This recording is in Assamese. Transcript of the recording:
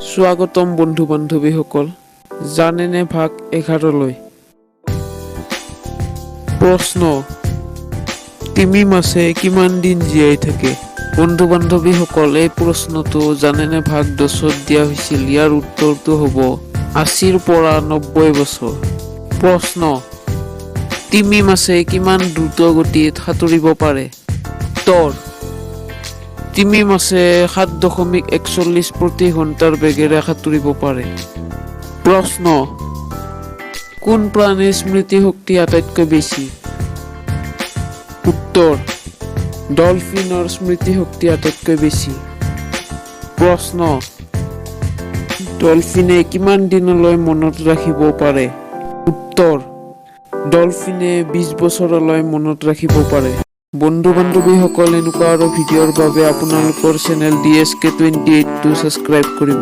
স্বাগতম বন্ধু বান্ধৱীসকল, জানেনে ভাগ 11লৈ। প্ৰশ্ন, তিমি মাছে কিমান দিন জীয়াই থাকে? বন্ধু বান্ধৱীসকল, এই প্ৰশ্নটো জানেনে ভাগ 10ত দিয়া হৈছিল। ইয়াৰ উত্তৰটো হ'ব 80ৰ পৰা 90 বছৰ। প্ৰশ্ন, তিমি মাছে কিমান দ্ৰুত গতিত সাঁতুৰিব পাৰে? উত্তৰ, তিমি মাছে 7.41 প্ৰতি ঘণ্টাৰ বেগেৰে সাঁতুৰিব পাৰে। প্ৰশ্ন, কোন প্ৰাণীৰ স্মৃতিশক্তি আটাইতকৈ বেছি? উত্তৰ, ডলফিনৰ স্মৃতিশক্তি আটাইতকৈ বেছি। প্ৰশ্ন, ডলফিনে কিমান দিনলৈ মনত ৰাখিব পাৰে? উত্তৰ, ডলফিনে 20 বছৰলৈ মনত ৰাখিব পাৰে। বন্ধু বান্ধৱীসকল, এনেকুৱা আৰু ভিডিঅ'ৰ বাবে আপোনালোকৰ চেনেল DSK28টো ছাবস্ক্ৰাইব কৰিব।